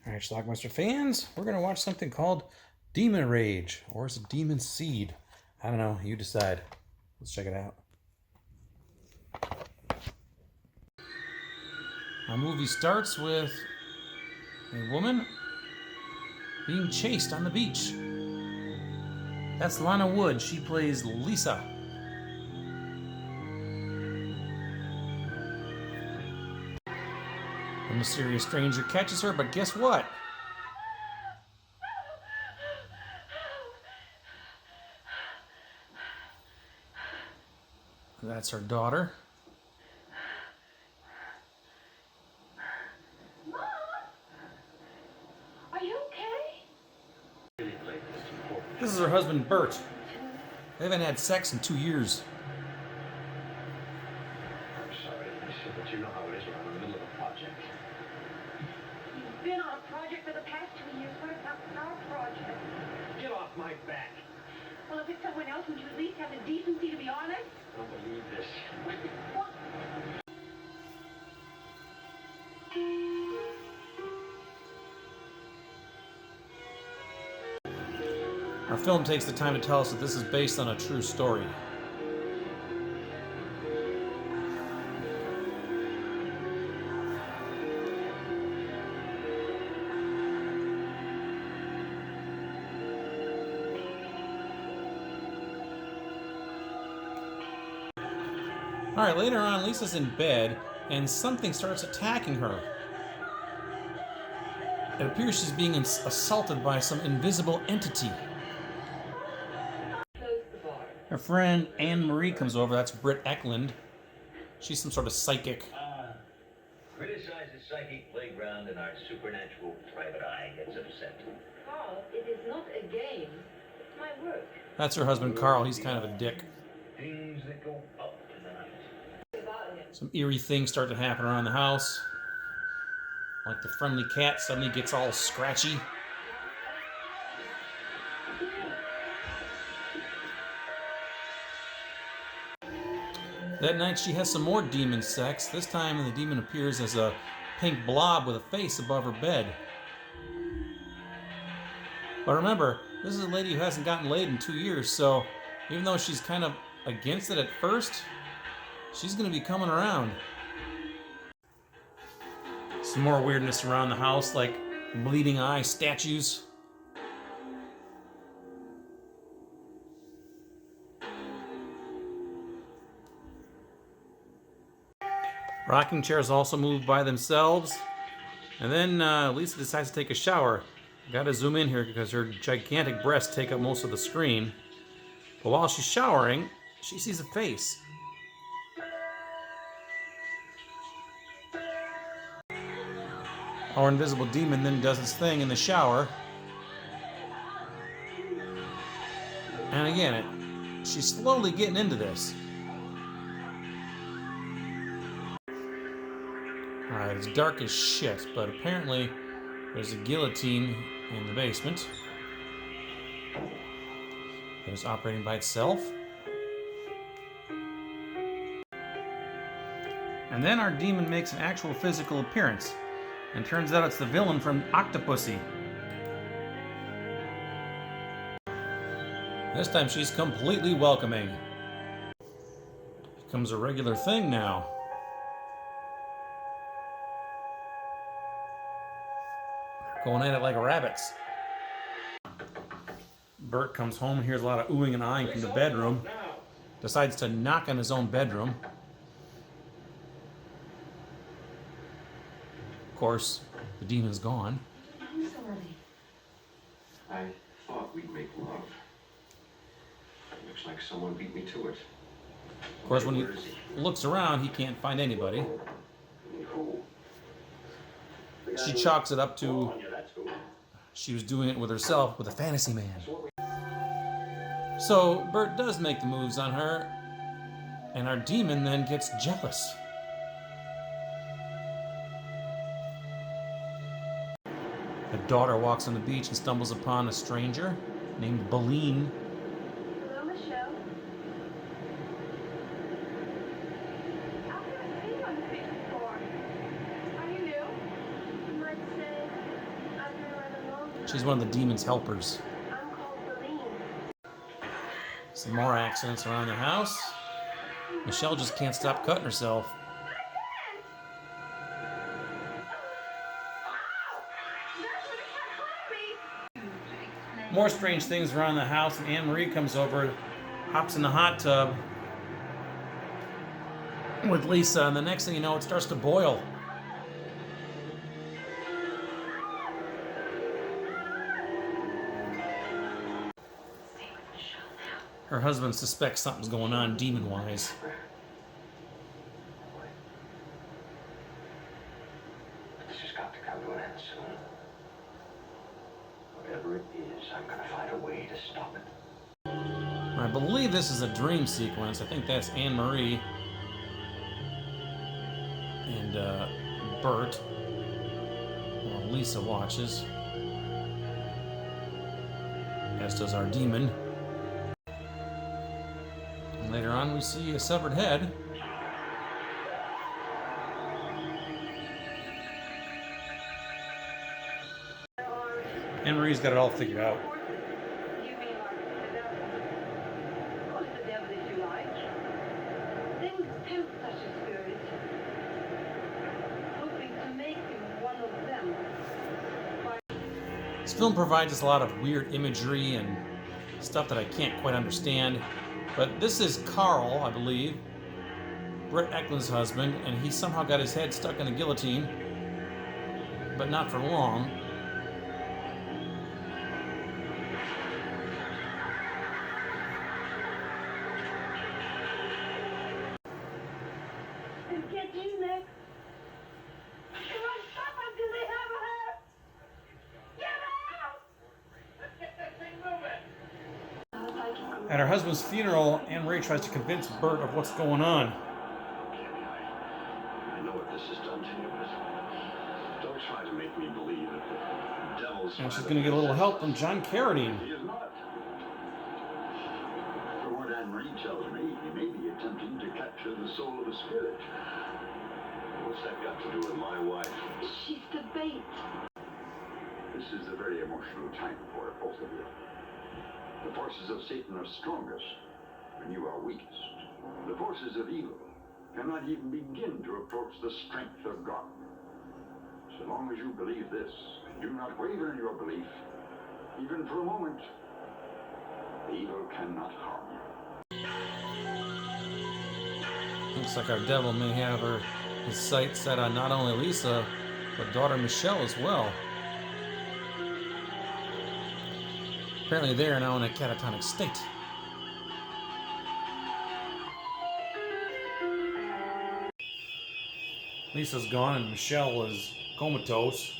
Alright, Schlockmeister fans, we're going to watch something called Demon Rage, or is it Demon Seed? I don't know, you decide. Let's check it out. Our movie starts with a woman being chased on the beach. That's Lana Wood. She plays Lisa. A mysterious stranger catches her, but guess what? That's her daughter. Mom! Are you okay? This is her husband, Bert. They haven't had sex in 2 years. I'm sorry, Lisa, but you know how it is when I'm in the middle of a project. You've been on a project for the past 2 years. What about our project? Get off my back! Well, if it's someone else, would you at least have the decency to be honest? I don't believe this. What? Our film takes the time to tell us that this is based on a true story. Alright, later on, Lisa's in bed, and something starts attacking her. It appears she's being assaulted by some invisible entity. Her friend Anne-Marie comes over. That's Britt Eklund. She's some sort of psychic. Criticize the psychic playground and our supernatural private eye gets upset. Carl, it is not a game. It's my work. That's her husband, Carl. He's kind of a dick. Things that go up in the night. About him. Some eerie things start to happen around the house. Like the friendly cat suddenly gets all scratchy. That night she has some more demon sex. This time the demon appears as a pink blob with a face above her bed. But remember, this is a lady who hasn't gotten laid in 2 years, so even though she's kind of against it at first, she's going to be coming around. Some more weirdness around the house, like bleeding eye statues. Rocking chairs also move by themselves. And then Lisa decides to take a shower. Gotta zoom in here because her gigantic breasts take up most of the screen. But while she's showering, she sees a face. Our invisible demon then does its thing in the shower. And again, she's slowly getting into this. Alright, it's dark as shit, but apparently there's a guillotine in the basement. It's operating by itself. And then our demon makes an actual physical appearance. And turns out it's the villain from Octopussy. This time she's completely welcoming. Becomes a regular thing now. Going at it like rabbits. Bert comes home and hears a lot of oohing and eyeing from the bedroom. Decides to knock on his own bedroom. Of course, the demon's gone. I'm sorry. I thought we'd make love. Looks like someone beat me to it. Of course, when he Where is he? looks around, he can't find anybody. Who? She chalks it up to Yeah, that's who. she was doing it with herself with a fantasy man. So Bert does make the moves on her, and our demon then gets jealous. The daughter walks on the beach and stumbles upon a stranger named Beline. Hello, Michelle. I've never seen you on the beach before. Are you new? You might say, She's one of the demon's helpers. I'm called Celine. Some more accidents around the house. Michelle just can't stop cutting herself. More strange things around the house, and Anne-Marie comes over, hops in the hot tub with Lisa, and the next thing you know, it starts to boil. Her husband suspects something's going on demon-wise. This has got to come to an end soon. Whatever it is, I'm gonna find a way to stop it. I believe this is a dream sequence. I think that's Anne-Marie and Bert, while Lisa watches, as does our demon. And later on, we see a severed head. Anne-Marie's got it all figured out. You mean like the devil? Call it the devil if you like. Things tempt such a spirit, hoping to make him one of them. This film provides us a lot of weird imagery and stuff that I can't quite understand. But this is Carl, I believe, Britt Ekland's husband, and he somehow got his head stuck in a guillotine, but not for long. And get you next. You want to stop until they have a hurt? Get out! At her husband's funeral, Anne-Marie tries to convince Bert of what's going on. I know what this has done to you, but don't try to make me believe that the devil's... And she's going to get a little help from John Carradine. He is not. From what Anne-Marie tells me, he may be attempting to capture the soul of a spirit. What's that got to do with my wife? She's the bait. This is a very emotional time for both of you. The forces of Satan are strongest when you are weakest. The forces of evil cannot even begin to approach the strength of God. So long as you believe this, and do not waver in your belief, even for a moment, evil cannot harm you. Looks like our devil may have his sights set on not only Lisa, but daughter Michelle as well. Apparently they are now in a catatonic state. Lisa's gone and Michelle is comatose.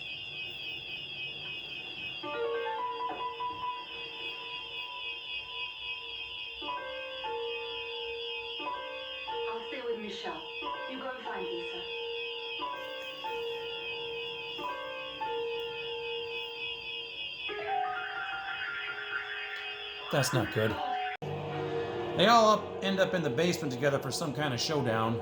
I'll stay with Michelle. You go and find Lisa. That's not good. They all end up in the basement together for some kind of showdown.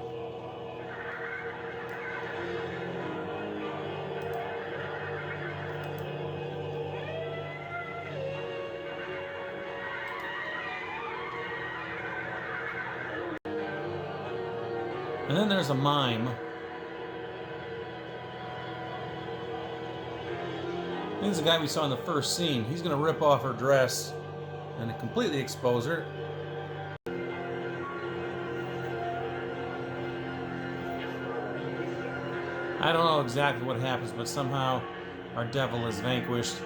And then there's a mime. He's the guy we saw in the first scene. He's going to rip off her dress and completely expose her. I don't know exactly what happens, but somehow our devil is vanquished,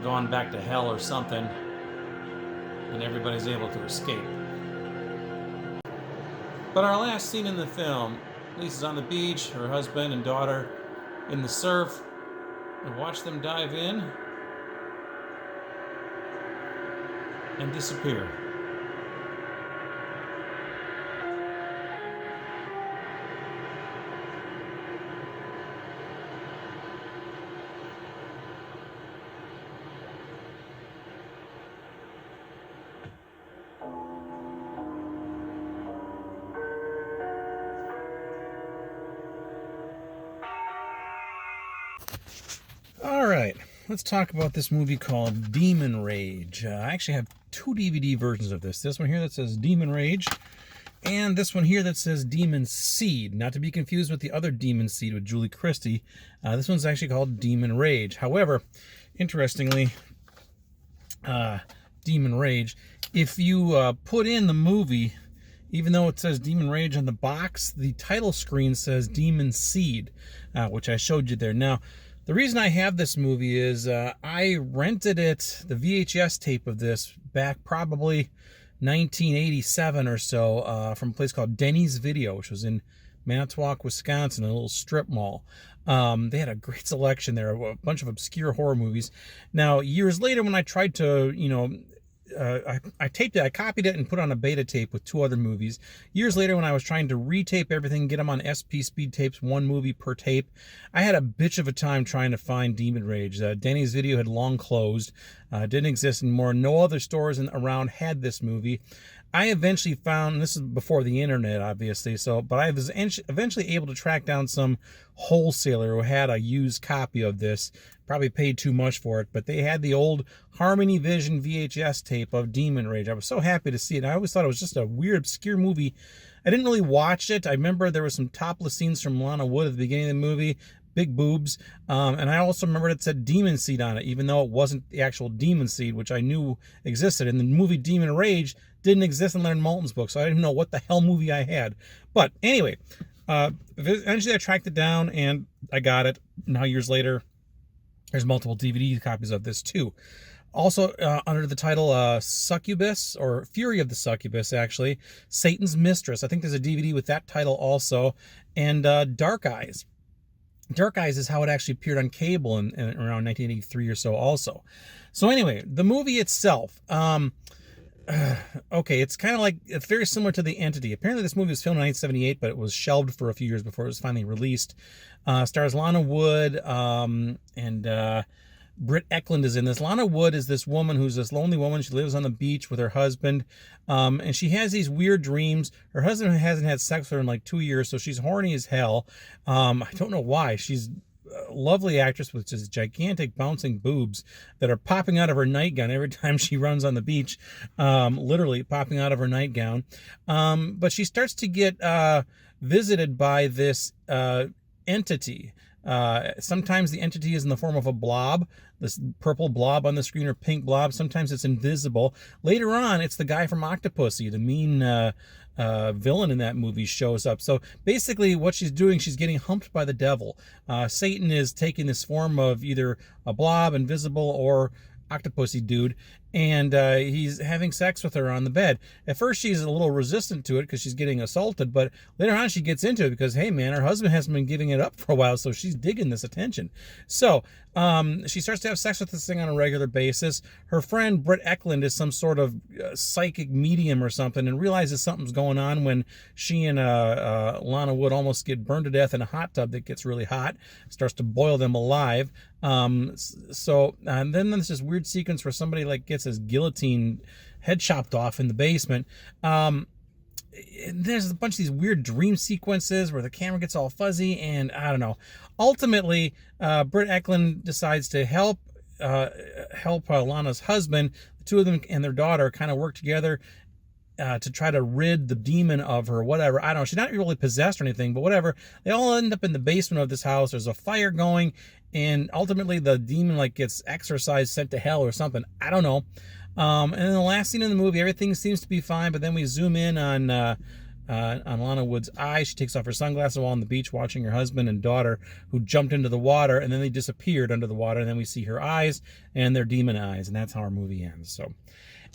gone back to hell or something, and everybody's able to escape. But our last scene in the film, Lisa's on the beach, her husband and daughter in the surf, and watch them dive in and disappear. let's talk about this movie called Demon Rage. I actually have 2 DVD versions of this. This one here that says Demon Rage, and this one here that says Demon Seed. Not to be confused with the other Demon Seed with Julie Christie. This one's actually called Demon Rage. However, interestingly, Demon Rage, if you put in the movie, even though it says Demon Rage on the box, the title screen says Demon Seed, which I showed you there. Now, the reason I have this movie is I rented it, the VHS tape of this, back probably 1987 or so, from a place called Denny's Video, which was in Manitowoc, Wisconsin, a little strip mall. They had a great selection there, a bunch of obscure horror movies. Now, years later, when I tried to, I taped it, I copied it and put on a beta tape with 2 other movies. Years later, when I was trying to retape everything, get them on SP speed tapes, 1 movie per tape, I had a bitch of a time trying to find Demon Rage. Denny's Video had long closed, didn't exist anymore. No other stores around had this movie. I eventually found, this is before the internet, obviously, but I was eventually able to track down some wholesaler who had a used copy of this. Probably paid too much for it, but they had the old Harmony Vision VHS tape of Demon Rage. I was so happy to see it. I always thought it was just a weird, obscure movie. I didn't really watch it. I remember there were some topless scenes from Lana Wood at the beginning of the movie, big boobs, and I also remember it said Demon Seed on it, even though it wasn't the actual Demon Seed, which I knew existed. And the movie Demon Rage didn't exist in Leonard Maltin's book, so I didn't know what the hell movie I had. But anyway, eventually I tracked it down, and I got it. Now, years later, there's multiple DVD copies of this too. Also, under the title Succubus, or Fury of the Succubus, actually, Satan's Mistress. I think there's a DVD with that title also. And Dark Eyes. Dark Eyes is how it actually appeared on cable in around 1983 or so also. So anyway, the movie itself. Okay, it's kind of like, it's very similar to The Entity. Apparently this movie was filmed in 1978, but it was shelved for a few years before it was finally released. Stars Lana Wood, and Britt Eklund is in this. Lana Wood is this woman who's this lonely woman. She lives on the beach with her husband, and she has these weird dreams. Her husband hasn't had sex with her in like 2 years, so she's horny as hell. I don't know why. She's a lovely actress with just gigantic bouncing boobs that are popping out of her nightgown every time she runs on the beach, literally popping out of her nightgown. But she starts to get visited by this entity. Sometimes the entity is in the form of a blob, this purple blob on the screen, or pink blob. Sometimes it's invisible. Later on, it's the guy from Octopussy, the mean villain in that movie, shows up. So basically what she's doing, she's getting humped by the devil. Satan is taking this form of either a blob, invisible, or Octopussy dude, and he's having sex with her on the bed. At first she's a little resistant to it because she's getting assaulted, but later on she gets into it because, hey man, her husband hasn't been giving it up for a while, so she's digging this attention. So she starts to have sex with this thing on a regular basis. Her friend Britt Eklund is some sort of psychic medium or something, and realizes something's going on when she and Lana Wood almost get burned to death in a hot tub that gets really hot, starts to boil them alive. And then there's this weird sequence where somebody like gets his guillotine head chopped off in the basement. There's a bunch of these weird dream sequences where the camera gets all fuzzy, and I don't know. Ultimately, Britt Eklund decides to help Lana's husband. The two of them and their daughter kind of work together to try to rid the demon of her, whatever. I don't know. She's not really possessed or anything, but whatever. They all end up in the basement of this house. There's a fire going, and ultimately the demon like gets exorcised, sent to hell or something. I don't know. And then the last scene in the movie, everything seems to be fine, but then we zoom in on Lana Wood's eye. She takes off her sunglasses while on the beach watching her husband and daughter who jumped into the water, and then they disappeared under the water, and then we see her eyes, and they're demon eyes, and that's how our movie ends. So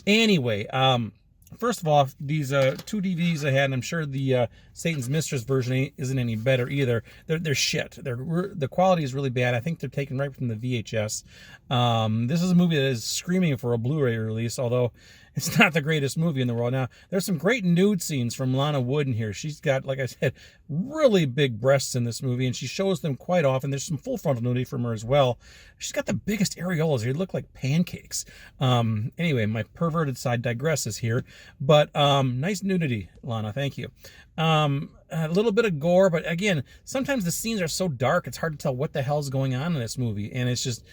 anyway, first of all, these 2 DVDs I had, and I'm sure the Satan's Mistress version isn't any better either. They're shit. The quality is really bad. I think they're taken right from the VHS. This is a movie that is screaming for a Blu-ray release, although it's not the greatest movie in the world. Now, there's some great nude scenes from Lana Wood in here. She's got, like I said, really big breasts in this movie, and she shows them quite often. There's some full frontal nudity from her as well. She's got the biggest areolas. They look like pancakes. Anyway, my perverted side digresses here, but nice nudity, Lana. Thank you. A little bit of gore, but again, sometimes the scenes are so dark it's hard to tell what the hell's going on in this movie, and it's just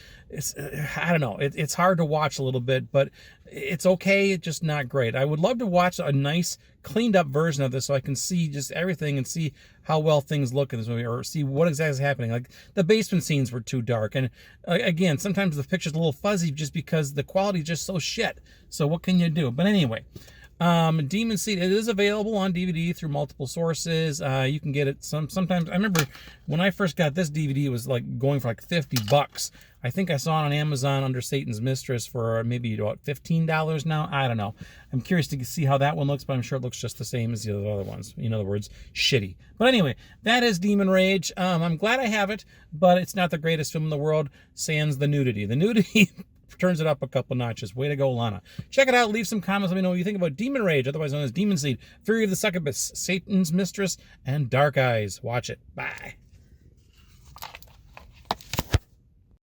I don't know. It's hard to watch a little bit, but it's okay. It's just not great. I would love to watch a nice, cleaned up version of this so I can see just everything and see how well things look in this movie, or see what exactly is happening. Like the basement scenes were too dark, and again, sometimes the picture's a little fuzzy just because the quality is just so shit. So what can you do? But anyway. Demon Seed, it is available on DVD through multiple sources. You can get it sometimes. I remember when I first got this DVD, it was like going for like $50. I think I saw it on Amazon under Satan's Mistress for maybe what, $15 now. I don't know. I'm curious to see how that one looks, but I'm sure it looks just the same as the other ones. In other words, shitty. But anyway, that is Demon Rage. I'm glad I have it, but it's not the greatest film in the world. Sans the nudity. The nudity turns it up a couple notches. Way to go, Lana. Check it out. Leave some comments. Let me know what you think about Demon Rage, otherwise known as Demon Seed, Fury of the Succubus, Satan's Mistress, and Dark Eyes. Watch it. Bye.